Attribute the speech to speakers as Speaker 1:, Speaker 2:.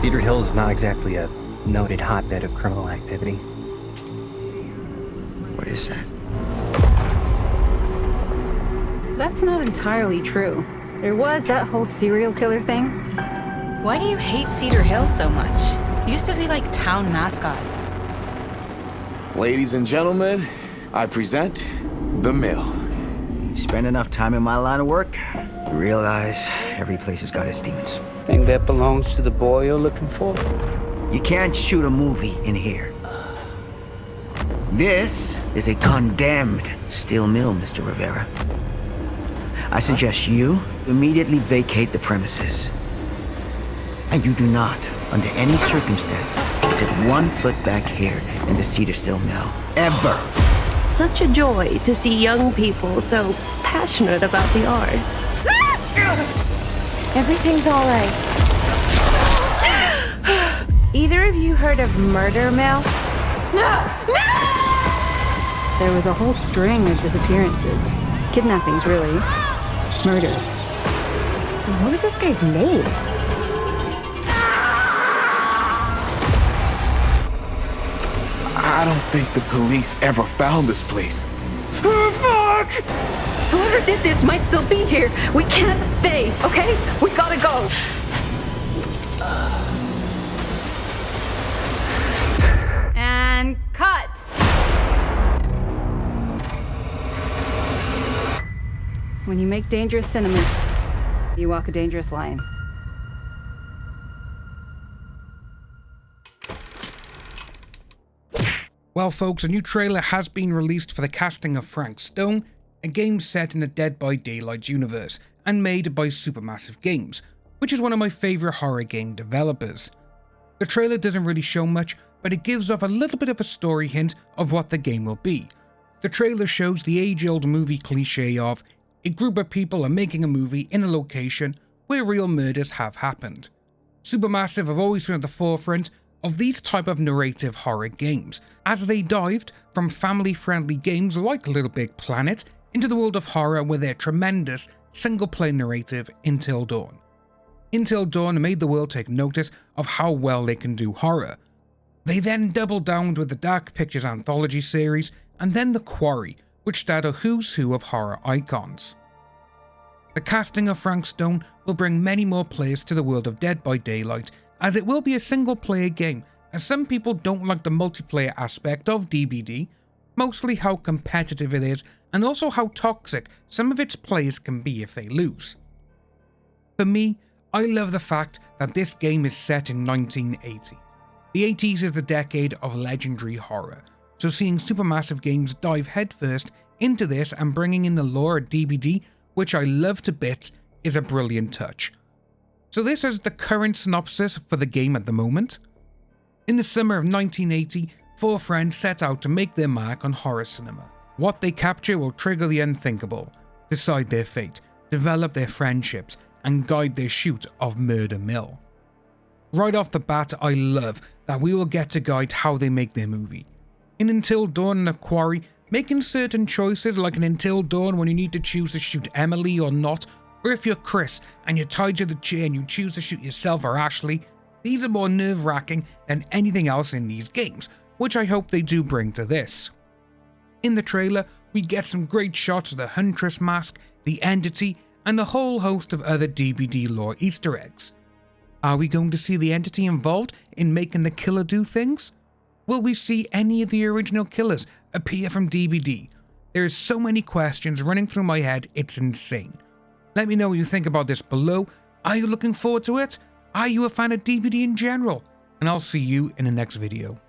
Speaker 1: Cedar Hills is not exactly a noted hotbed of criminal activity.
Speaker 2: What is that?
Speaker 3: That's not entirely true. There was that whole serial killer thing.
Speaker 4: Why do you hate Cedar Hills so much? Used to be like town mascot.
Speaker 5: Ladies and gentlemen, I present The Mill.
Speaker 2: You spend enough time in my line of work, you realize every place has got its demons.
Speaker 6: Think that belongs to the boy you're looking for?
Speaker 2: You can't shoot a movie in here. This is a condemned steel mill, Mr. Rivera. I suggest you immediately vacate the premises. And you do not, under any circumstances, set 1 foot back here in the Cedar Steel Mill. Ever.
Speaker 7: Such a joy to see young people so passionate about the arts.
Speaker 8: Everything's all right. Either of you heard of Murder Mill?
Speaker 3: No! There was a whole string of disappearances. Kidnappings, really. Murders.
Speaker 8: So what was this guy's name?
Speaker 5: I don't think the police ever found this place.
Speaker 3: Oh, fuck! Whoever did this might still be here. We can't stay, okay? We gotta go. And cut. When you make dangerous cinema, you walk a dangerous line.
Speaker 9: Well folks, a new trailer has been released for the casting of Frank Stone, a game set in the Dead by Daylight universe, and made by Supermassive Games, which is one of my favourite horror game developers. The trailer doesn't really show much, but it gives off a little bit of a story hint of what the game will be. The trailer shows the age-old movie cliche of a group of people are making a movie in a location where real murders have happened. Supermassive have always been at the forefront of these type of narrative horror games, as they dived from family-friendly games like Little Big Planet into the world of horror with their tremendous single-player narrative Until Dawn. Until Dawn made the world take notice of how well they can do horror. They then doubled down with the Dark Pictures anthology series, and then The Quarry, which starred a who's who of horror icons. The casting of Frank Stone will bring many more players to the world of Dead by Daylight, as it will be a single-player game, as some people don't like the multiplayer aspect of DBD, mostly how competitive it is, and also how toxic some of its players can be if they lose. For me, I love the fact that this game is set in 1980. The 80s is the decade of legendary horror, so seeing Supermassive Games dive headfirst into this and bringing in the lore of DBD, which I love to bits, is a brilliant touch. So this is the current synopsis for the game at the moment. In the summer of 1980, 4 friends set out to make their mark on horror cinema. What they capture will trigger the unthinkable, decide their fate, develop their friendships, and guide their shoot of Murder Mill. Right off the bat, I love that we will get to guide how they make their movie. In Until Dawn and The Quarry, making certain choices like in Until Dawn when you need to choose to shoot Emily or not, or if you're Chris and you're tied to the chair and you choose to shoot yourself or Ashley, these are more nerve-wracking than anything else in these games, which I hope they do bring to this. In the trailer, we get some great shots of the Huntress mask, the Entity, and a whole host of other DBD lore Easter eggs. Are we going to see the Entity involved in making the killer do things? Will we see any of the original killers appear from DBD? There is so many questions running through my head, it's insane. Let me know what you think about this below. Are you looking forward to it? Are you a fan of DBD in general? And I'll see you in the next video.